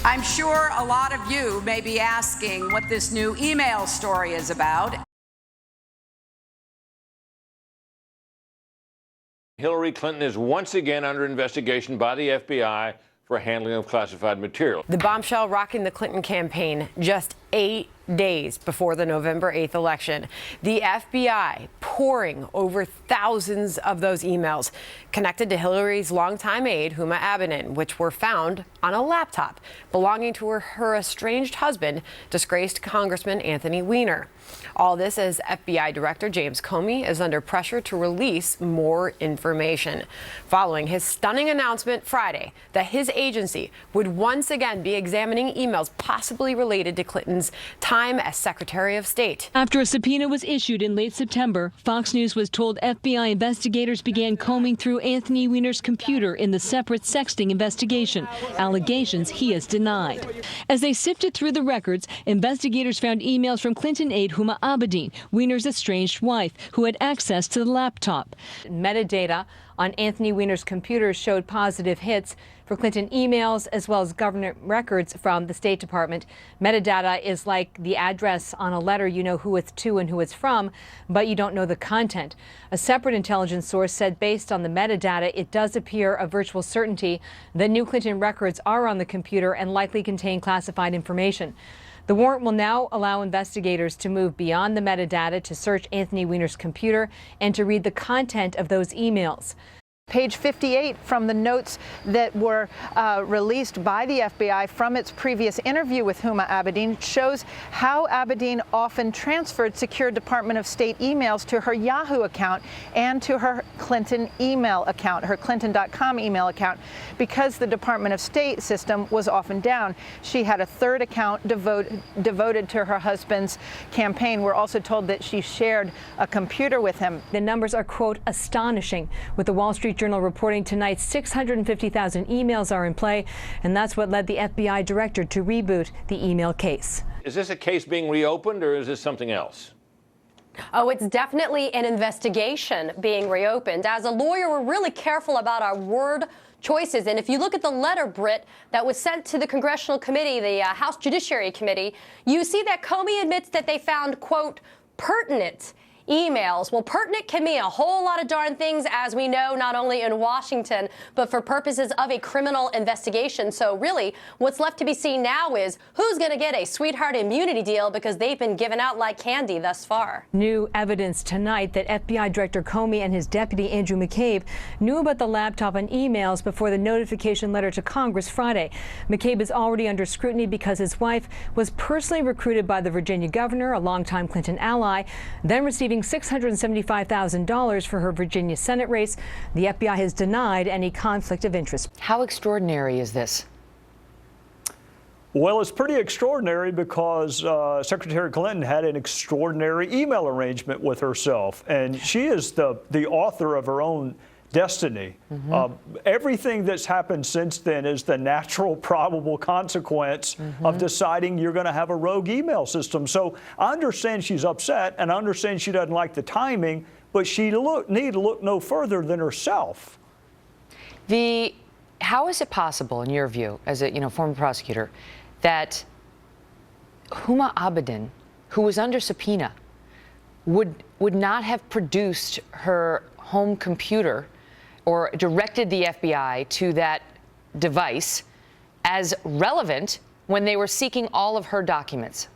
I'm sure a lot of you may be asking what this new email story is about. Hillary Clinton is once again under investigation by the FBI for handling of classified material. The bombshell rocking the Clinton campaign just 8 days before the November 8th election. The FBI pouring over thousands of those emails connected to Hillary's longtime aide, Huma Abedin, which were found on a laptop belonging to her estranged husband, disgraced Congressman Anthony Weiner. All this as FBI Director James Comey is under pressure to release more information following his stunning announcement Friday that his agency would once again be examining emails possibly related to Clinton's time as Secretary of State. After a subpoena was issued in late September, Fox News was told FBI investigators began combing through Anthony Weiner's computer in the separate sexting investigation, allegations he has denied. As they sifted through the records, investigators found emails from Clinton aide Huma Abedin, Weiner's estranged wife, who had access to the laptop. Metadata on Anthony Weiner's computer showed positive hits for Clinton emails as well as government records from the State Department. Metadata is like the address on a letter. You know who it's to and who it's from, but you don't know the content. A separate intelligence source said based on the metadata, it does appear a virtual certainty that new Clinton records are on the computer and likely contain classified information. The warrant will now allow investigators to move beyond the metadata to search Anthony Weiner's computer and to read the content of those emails. Page 58 from the notes that were released by the FBI from its previous interview with Huma Abedin shows how Abedin often transferred secure Department of State emails to her Yahoo account and to her Clinton email account, her Clinton.com email account, because the Department of State system was often down. She had a third account devoted to her husband's campaign. We're also told that she shared a computer with him. The numbers are, quote, astonishing, with the Wall Street Journal reporting tonight 650,000 emails are in play, and that's what led the FBI director to reboot the email case. Is this a case being reopened, or is this something else? Oh, it's definitely an investigation being reopened. As a lawyer, we're really careful about our word choices. And if you look at the letter, Britt, that was sent to the Congressional Committee, the House Judiciary Committee, you see that Comey admits that they found, quote, pertinent emails. Well, pertinent can mean a whole lot of darn things, as we know, not only in Washington, but for purposes of a criminal investigation. So really, what's left to be seen now is who's going to get a sweetheart immunity deal, because they've been given out like candy thus far. New evidence tonight that FBI Director Comey and his deputy Andrew McCabe knew about the laptop and emails before the notification letter to Congress Friday. McCabe is already under scrutiny because his wife was personally recruited by the Virginia governor, a longtime Clinton ally, then receiving $675,000 for her Virginia Senate race. The FBI has denied any conflict of interest. How extraordinary is this? Well, it's pretty extraordinary because Secretary Clinton had an extraordinary email arrangement with herself, and she is the author of her own destiny. Everything that's happened since then is the natural, probable consequence of deciding you're going to have a rogue email system. So I understand she's upset, and I understand she doesn't like the timing, but she need to look no further than herself. How is it possible, in your view, as a former prosecutor, that Huma Abedin, who was under subpoena, would not have produced her home computer or directed the FBI to that device as relevant when they were seeking all of her documents?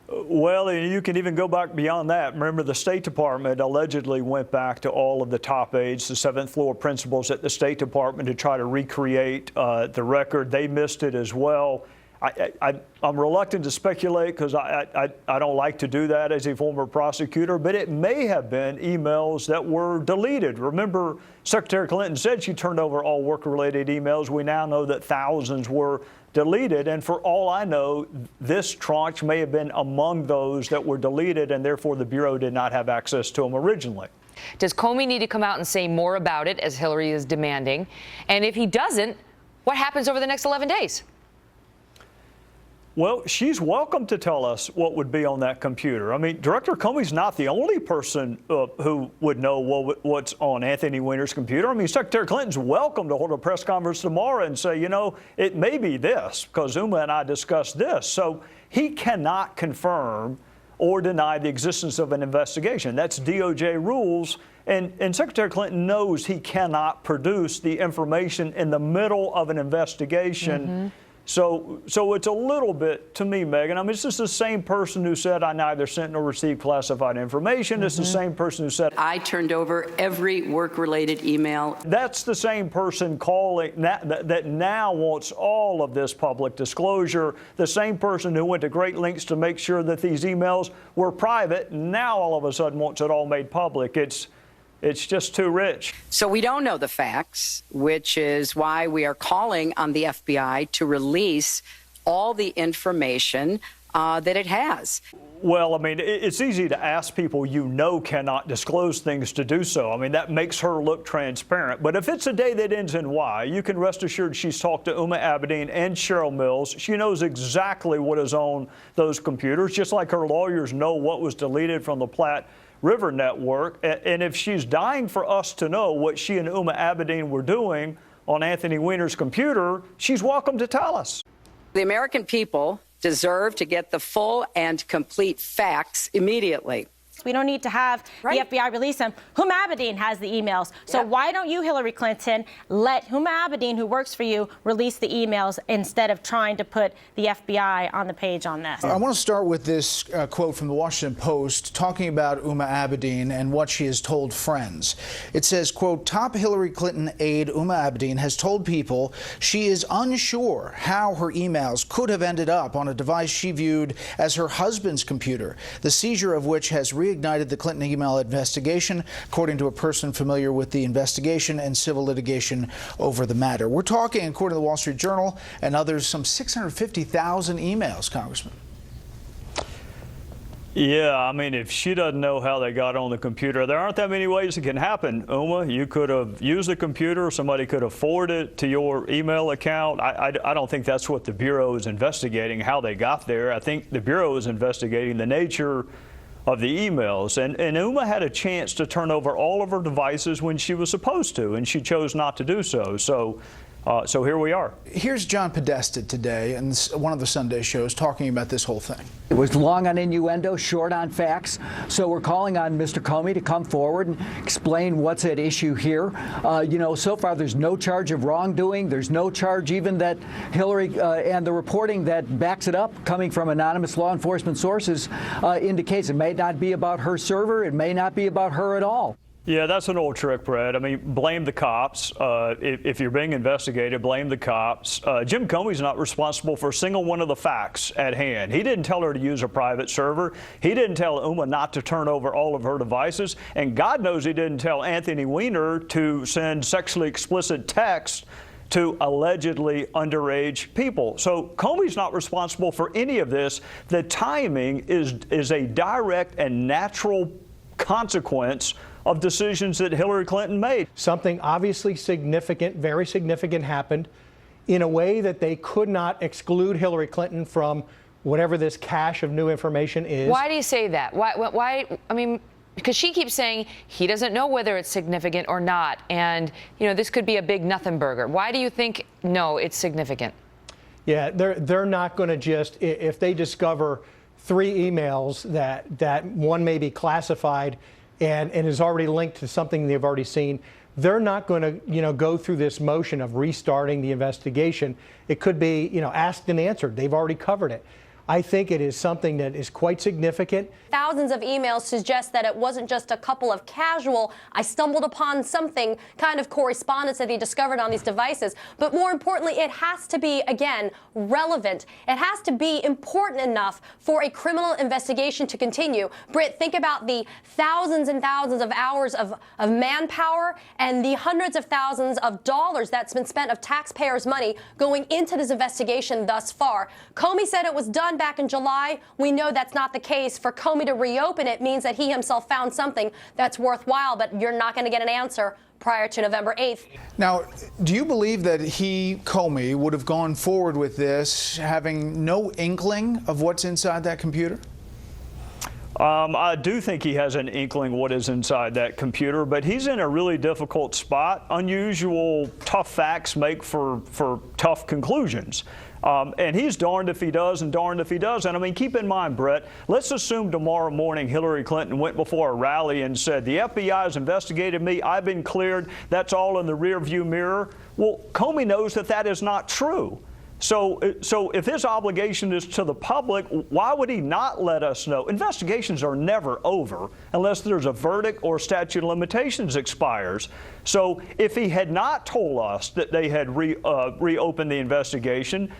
Well, you can even go back beyond that. Remember, the State Department allegedly went back to all of the top aides, the seventh floor principals at the State Department, to try to recreate the record. They missed it as well. I'm reluctant to speculate because I don't like to do that as a former prosecutor, but it may have been emails that were deleted. Remember, Secretary Clinton said she turned over all work-related emails. We now know that thousands were deleted, and for all I know, this tranche may have been among those that were deleted, and therefore the Bureau did not have access to them originally. Does Comey need to come out and say more about it, as Hillary is demanding? And if he doesn't, what happens over the next 11 days? Well, she's welcome to tell us what would be on that computer. I mean, Director Comey's not the only person who would know what's on Anthony Weiner's computer. I mean, Secretary Clinton's welcome to hold a press conference tomorrow and say, you know, it may be this, because Uma and I discussed this. So he cannot confirm or deny the existence of an investigation. That's DOJ rules. And Secretary Clinton knows he cannot produce the information in the middle of an investigation. Mm-hmm. So it's a little bit, to me, Megyn, I mean, it's just the same person who said I neither sent nor received classified information. Mm-hmm. It's the same person who said I turned over every work-related email. That's the same person calling that now wants all of this public disclosure. The same person who went to great lengths to make sure that these emails were private now all of a sudden wants it all made public. It's just too rich. So we don't know the facts, which is why we are calling on the FBI to release all the information that it has. Well, I mean, it's easy to ask people you know cannot disclose things to do so. I mean, that makes her look transparent. But if it's a day that ends in Y, you can rest assured she's talked to Uma Abedin and Cheryl Mills. She knows exactly what is on those computers, just like her lawyers know what was deleted from the Platte River Network. And if she's dying for us to know what she and Uma Abedin were doing on Anthony Weiner's computer, she's welcome to tell us. The American people deserve to get the full and complete facts immediately. We don't need to have the FBI release them. Huma Abedin has the emails. So why don't you, Hillary Clinton, let Huma Abedin, who works for you, release the emails instead of trying to put the FBI on the page on this? I want to start with this quote from the Washington Post talking about Huma Abedin and what she has told friends. It says, quote, top Hillary Clinton aide Huma Abedin has told people she is unsure how her emails could have ended up on a device she viewed as her husband's computer, the seizure of which has reignited the Clinton email investigation, according to a person familiar with the investigation and civil litigation over the matter. We're talking, according to the Wall Street Journal and others, some 650,000 emails, Congressman. Yeah, I mean, if she doesn't know how they got on the computer, there aren't that many ways it can happen. Uma, you could have used the computer, somebody could have forwarded it to your email account. I don't think that's what the Bureau is investigating, how they got there. I think the Bureau is investigating the nature of the emails. And Uma had a chance to turn over all of her devices when she was supposed to, and she chose not to do so. So here we are. Here's John Podesta today in one of the Sunday shows talking about this whole thing. It was long on innuendo, short on facts. So we're calling on Mr. Comey to come forward and explain what's at issue here. You know, so far there's no charge of wrongdoing. There's no charge even that Hillary and the reporting that backs it up coming from anonymous law enforcement sources indicates it may not be about her server. It may not be about her at all. Yeah, that's an old trick, Brett. I mean, blame the cops. If you're being investigated, blame the cops. Jim Comey's not responsible for a single one of the facts at hand. He didn't tell her to use a private server. He didn't tell Uma not to turn over all of her devices. And God knows he didn't tell Anthony Weiner to send sexually explicit texts to allegedly underage people. So Comey's not responsible for any of this. The timing is a direct and natural consequence of decisions that Hillary Clinton made. Something obviously significant, very significant happened in a way that they could not exclude Hillary Clinton from whatever this cache of new information is. Why do you say that? Why? I mean, because she keeps saying he doesn't know whether it's significant or not. And, you know, this could be a big nothing burger. Why do you think, no, it's significant? Yeah, they're not going to just, if they discover 3 emails that one may be classified and is already linked to something they've already seen, they're not going to, go through this motion of restarting the investigation. It could be, asked and answered. They've already covered it. I think it is something that is quite significant. Thousands of emails suggest that it wasn't just a couple of casual, I stumbled upon something kind of correspondence that he discovered on these devices. But more importantly, it has to be, again, relevant. It has to be important enough for a criminal investigation to continue. Britt, think about the thousands and thousands of hours of manpower and the hundreds of thousands of dollars that's been spent of taxpayers' money going into this investigation thus far. Comey said it was done done back in July, we know that's not the case. For Comey to reopen it means that he himself found something that's worthwhile, but you're not going to get an answer prior to November 8th. Now, do you believe that Comey, would have gone forward with this having no inkling of what's inside that computer? I do think he has an inkling what is inside that computer, but he's in a really difficult spot. Unusual, tough facts make for tough conclusions. And he's darned if he does and darned if he doesn't. I mean, keep in mind, Brett, let's assume tomorrow morning Hillary Clinton went before a rally and said, the FBI has investigated me, I've been cleared, that's all in the rearview mirror. Well, Comey knows that that is not true. So if his obligation is to the public, why would he not let us know? Investigations are never over unless there's a verdict or statute of limitations expires. So if he had not told us that they had reopened the investigation,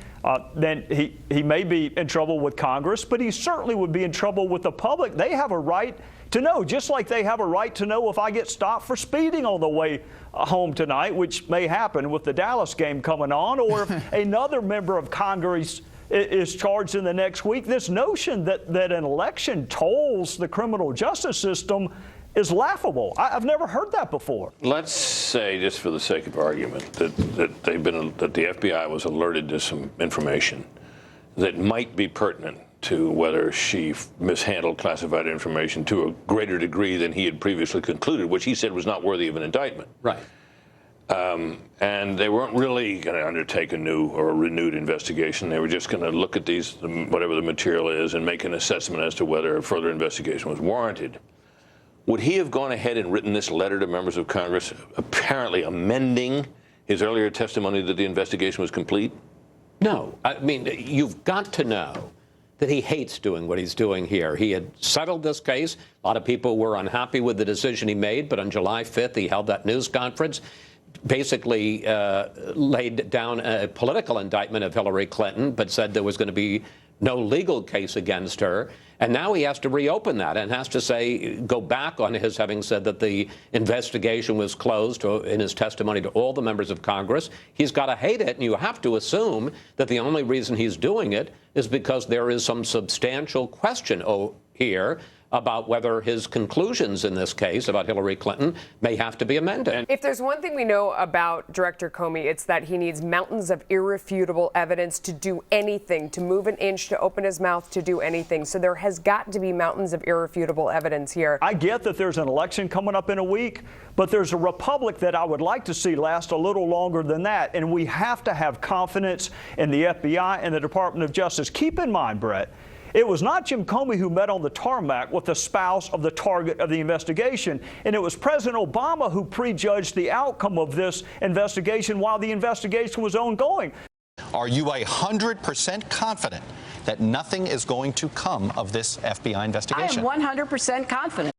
then he may be in trouble with Congress, but he certainly would be in trouble with the public. They have a right to know, just like they have a right to know if I get stopped for speeding on the way home tonight, which may happen with the Dallas game coming on, or if another member of Congress is charged in the next week. This notion that an election tolls the criminal justice system is laughable. I've never heard that before. Let's say, just for the sake of argument, that the FBI was alerted to some information that might be pertinent to whether she mishandled classified information to a greater degree than he had previously concluded, which he said was not worthy of an indictment. Right. And they weren't really going to undertake a new or a renewed investigation. They were just going to look at these, whatever the material is, and make an assessment as to whether a further investigation was warranted. Would he have gone ahead and written this letter to members of Congress, apparently amending his earlier testimony that the investigation was complete? No. I mean, you've got to know that he hates doing what he's doing here. He had settled this case. A lot of people were unhappy with the decision he made, but on July 5th, he held that news conference, basically laid down a political indictment of Hillary Clinton, but said there was going to be no legal case against her. And now he has to reopen that and has to say, go back on his having said that the investigation was closed in his testimony to all the members of Congress. He's got to hate it, and you have to assume that the only reason he's doing it is because there is some substantial question here about whether his conclusions in this case about Hillary Clinton may have to be amended. If there's one thing we know about Director Comey, it's that he needs mountains of irrefutable evidence to do anything, to move an inch, to open his mouth, to do anything. So there has got to be mountains of irrefutable evidence here. I get that there's an election coming up in a week, but there's a republic that I would like to see last a little longer than that. And we have to have confidence in the FBI and the Department of Justice. Keep in mind, Brett, it was not Jim Comey who met on the tarmac with the spouse of the target of the investigation, and it was President Obama who prejudged the outcome of this investigation while the investigation was ongoing. Are you 100% confident that nothing is going to come of this FBI investigation? I am 100% confident.